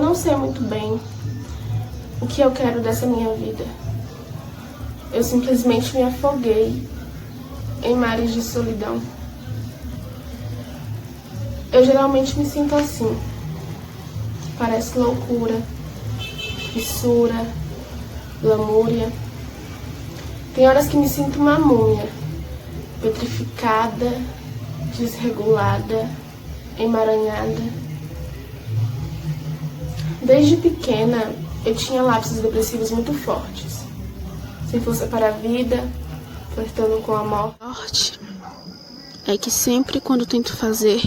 não sei muito bem o que eu quero dessa minha vida. Eu simplesmente me afoguei em mares de solidão. Eu geralmente me sinto assim. Parece loucura, fissura, lamúria. Tem horas que me sinto uma múmia, petrificada, desregulada, emaranhada. Desde pequena, eu tinha lapsos depressivos muito fortes. Sem força para a vida, flertando com a morte. É que sempre quando tento fazer,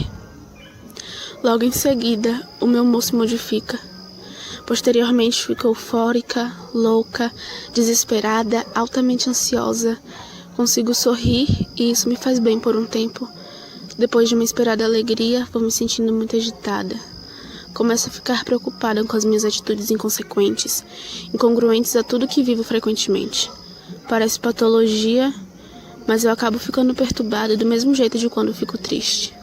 logo em seguida, o meu humor se modifica. Posteriormente, fico eufórica, louca, desesperada, altamente ansiosa. Consigo sorrir e isso me faz bem por um tempo. Depois de uma esperada alegria, vou me sentindo muito agitada. Começo a ficar preocupada com as minhas atitudes inconsequentes, incongruentes a tudo que vivo frequentemente. Parece patologia, mas eu acabo ficando perturbada do mesmo jeito de quando fico triste.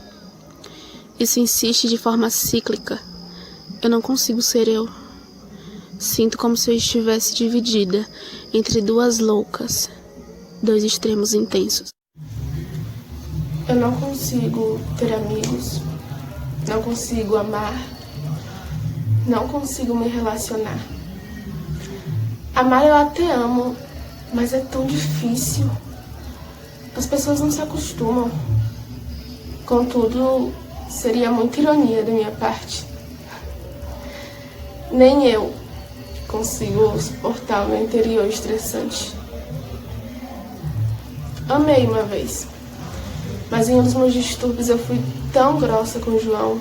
Isso insiste de forma cíclica. Eu não consigo ser eu. Sinto como se eu estivesse dividida entre duas loucas, dois extremos intensos. Eu não consigo ter amigos, não consigo amar, não consigo me relacionar. Amar eu até amo, mas é tão difícil. As pessoas não se acostumam. Contudo, seria muita ironia da minha parte. Nem eu consigo suportar o meu interior estressante. Amei uma vez, mas em um dos meus distúrbios eu fui tão grossa com o João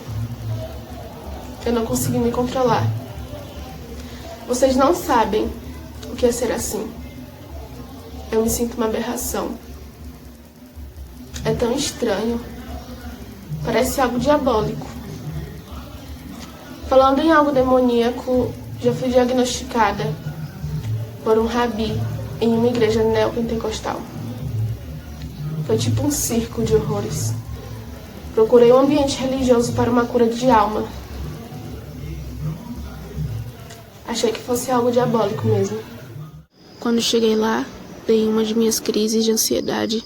que eu não consegui me controlar. Vocês não sabem o que é ser assim. Eu me sinto uma aberração. É tão estranho. Parece algo diabólico. Falando em algo demoníaco, já fui diagnosticada por um rabi em uma igreja neopentecostal. Foi tipo um circo de horrores. Procurei um ambiente religioso para uma cura de alma. Achei que fosse algo diabólico mesmo. Quando cheguei lá, dei uma de minhas crises de ansiedade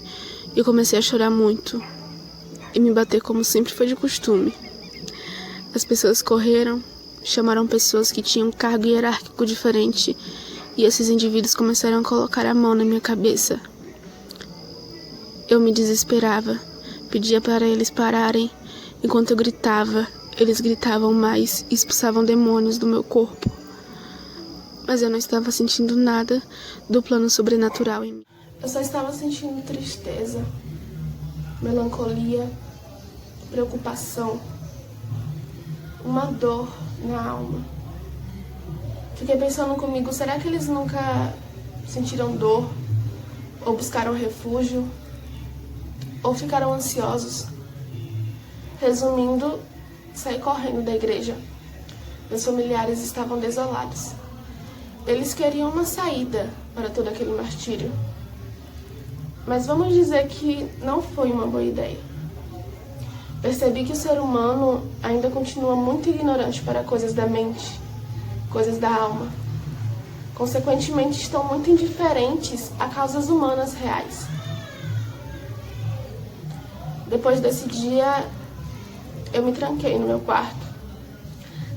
e comecei a chorar muito e me bater como sempre foi de costume. As pessoas correram, chamaram pessoas que tinham um cargo hierárquico diferente e esses indivíduos começaram a colocar a mão na minha cabeça. Eu me desesperava, pedia para eles pararem. Enquanto eu gritava, eles gritavam mais e expulsavam demônios do meu corpo. Mas eu não estava sentindo nada do plano sobrenatural em mim. Eu só estava sentindo tristeza, melancolia, preocupação, uma dor na alma. Fiquei pensando comigo, será que eles nunca sentiram dor? Ou buscaram refúgio? Ou ficaram ansiosos? Resumindo, saí correndo da igreja. Meus familiares estavam desolados. Eles queriam uma saída para todo aquele martírio. Mas vamos dizer que não foi uma boa ideia. Percebi que o ser humano ainda continua muito ignorante para coisas da mente, coisas da alma. Consequentemente, estão muito indiferentes a causas humanas reais. Depois desse dia, eu me tranquei no meu quarto,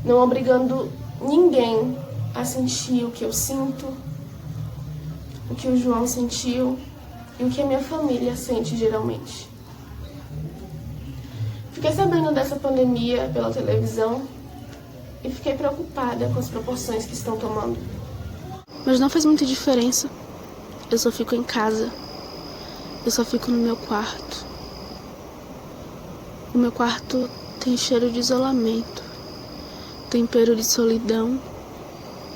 não obrigando ninguém a sentir o que eu sinto, o que o João sentiu e o que a minha família sente geralmente. Fiquei sabendo dessa pandemia pela televisão e fiquei preocupada com as proporções que estão tomando. Mas não faz muita diferença. Eu só fico em casa. Eu só fico no meu quarto. O meu quarto tem cheiro de isolamento, tempero de solidão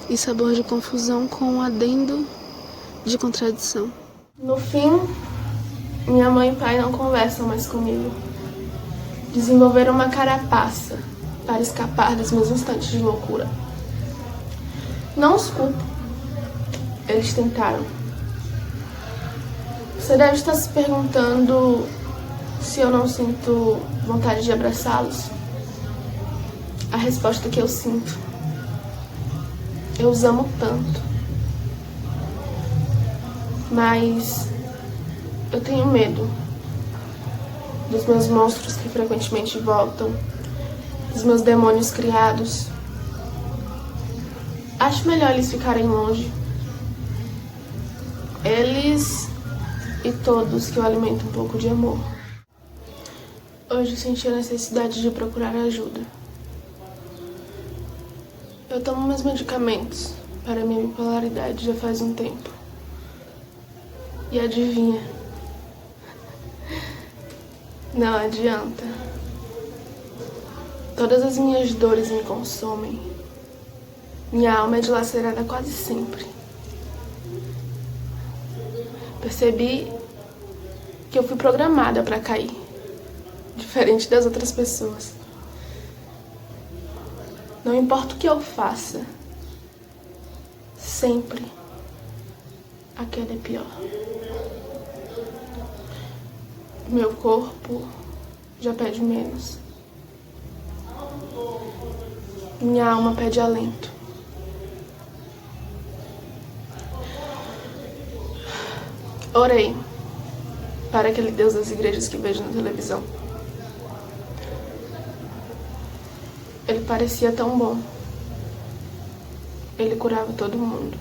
e sabor de confusão com um adendo de contradição. No fim, minha mãe e pai não conversam mais comigo. Desenvolveram uma carapaça para escapar dos meus instantes de loucura. Não os culpo. Eles tentaram. Você deve estar se perguntando se eu não sinto vontade de abraçá-los. A resposta que eu sinto Eu os amo tanto. Mas eu tenho medo dos meus monstros que frequentemente voltam, dos meus demônios criados. Acho melhor eles ficarem longe. Eles e todos que eu alimento um pouco de amor. Hoje eu senti a necessidade de procurar ajuda. Eu tomo meus medicamentos para minha bipolaridade já faz um tempo. E adivinha? Não adianta. Todas as minhas dores me consomem. Minha alma é dilacerada quase sempre. Percebi que eu fui programada para cair, diferente das outras pessoas. Não importa o que eu faça, sempre a queda é pior. Meu corpo já pede menos. Minha alma pede alento. Orei para aquele Deus das igrejas que vejo na televisão. Ele parecia tão bom. Ele curava todo mundo.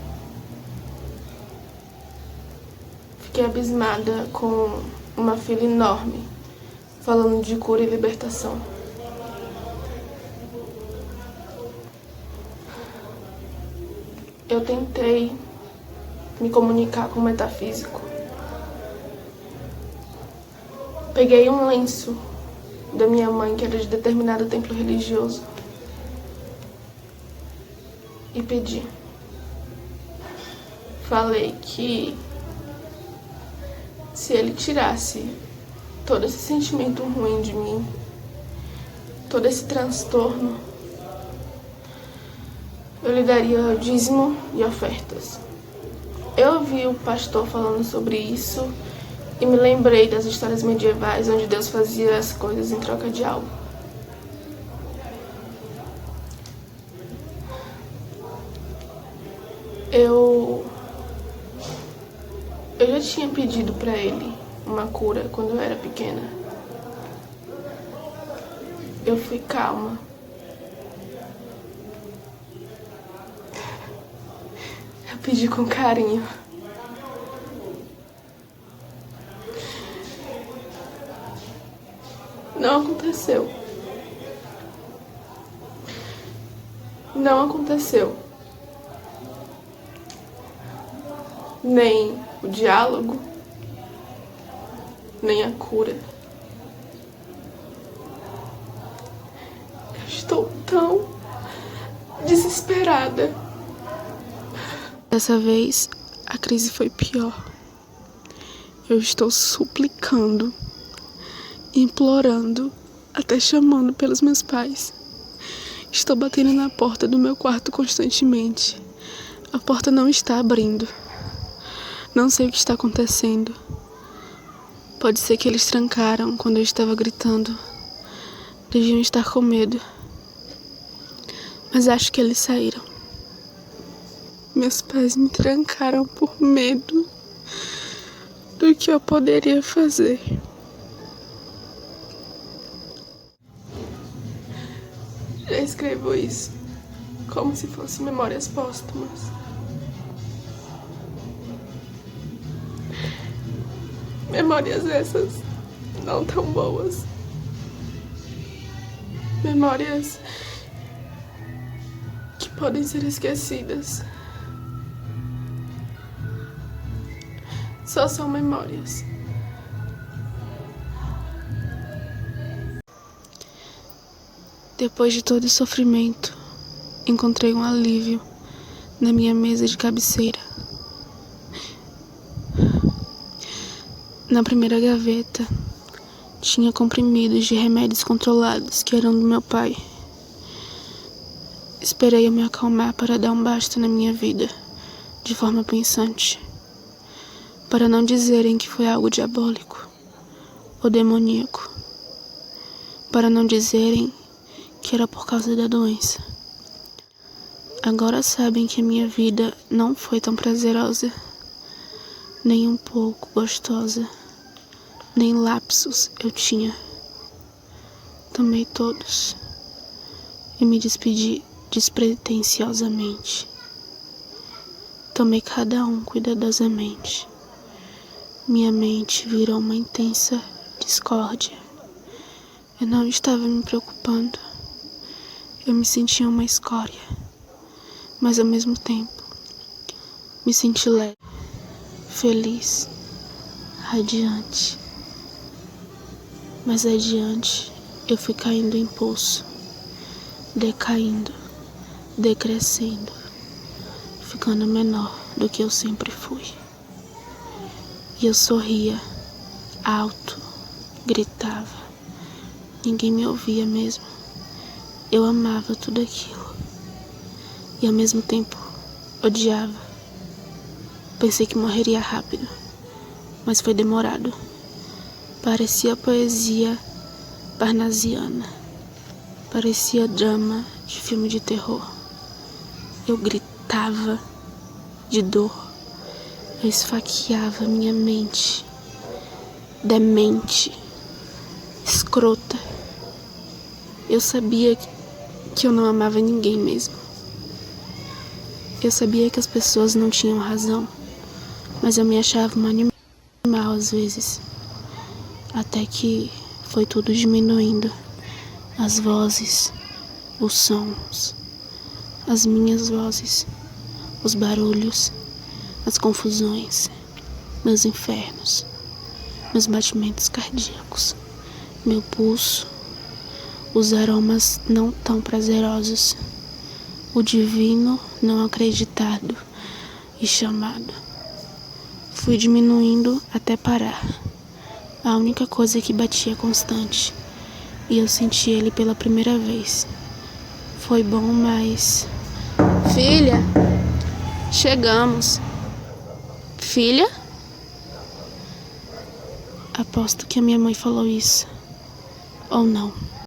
Fiquei abismada com uma fila enorme, falando de cura e libertação. Eu tentei me comunicar com o metafísico. Peguei um lenço da minha mãe, que era de determinado templo religioso, e pedi. Falei que se ele tirasse todo esse sentimento ruim de mim, todo esse transtorno, eu lhe daria dízimo e ofertas. Eu ouvi o pastor falando sobre isso e me lembrei das histórias medievais onde Deus fazia as coisas em troca de algo. Eu já tinha pedido pra ele uma cura quando eu era pequena. Eu fui calma. Eu pedi com carinho. Não aconteceu. Não aconteceu. Nem o diálogo, nem a cura. Eu estou tão desesperada. Dessa vez, a crise foi pior. Eu estou suplicando, implorando, até chamando pelos meus pais. Estou batendo na porta do meu quarto constantemente. A porta não está abrindo. Não sei o que está acontecendo. Pode ser que eles trancaram quando eu estava gritando. Deviam estar com medo. Mas acho que eles saíram. Meus pais me trancaram por medo do que eu poderia fazer. Já escrevo isso como se fossem memórias póstumas. Memórias essas não tão boas. Memórias que podem ser esquecidas. Só são memórias. Depois de todo o sofrimento, encontrei um alívio na minha mesa de cabeceira. Na primeira gaveta, tinha comprimidos de remédios controlados que eram do meu pai. Esperei eu me acalmar para dar um basta na minha vida, de forma pensante, para não dizerem que foi algo diabólico ou demoníaco, para não dizerem que era por causa da doença. Agora sabem que a minha vida não foi tão prazerosa, nem um pouco gostosa, nem lapsos eu tinha. Tomei todos e me despedi despretensiosamente. Tomei cada um cuidadosamente. Minha mente virou uma intensa discórdia. Eu não estava me preocupando. Eu me sentia uma escória, mas ao mesmo tempo me senti leve, feliz, radiante. Mas adiante eu fui caindo em poço, decaindo, decrescendo, ficando menor do que eu sempre fui. E eu sorria, alto, gritava. Ninguém me ouvia mesmo. Eu amava tudo aquilo. E ao mesmo tempo, odiava. Pensei que morreria rápido, mas foi demorado. Parecia poesia parnasiana. Parecia drama de filme de terror. Eu gritava de dor. Eu esfaqueava minha mente, demente, escrota. Eu sabia que eu não amava ninguém mesmo. Eu sabia que as pessoas não tinham razão, mas eu me achava um animal às vezes. Até que foi tudo diminuindo. As vozes, os sons, as minhas vozes, os barulhos, as confusões, meus infernos, meus batimentos cardíacos, meu pulso, os aromas não tão prazerosos, o divino não acreditado e chamado. Fui diminuindo até parar. A única coisa que batia constante, e eu senti ele pela primeira vez. Foi bom, mas... Filha, chegamos. Filha? Aposto que a minha mãe falou isso. Ou não.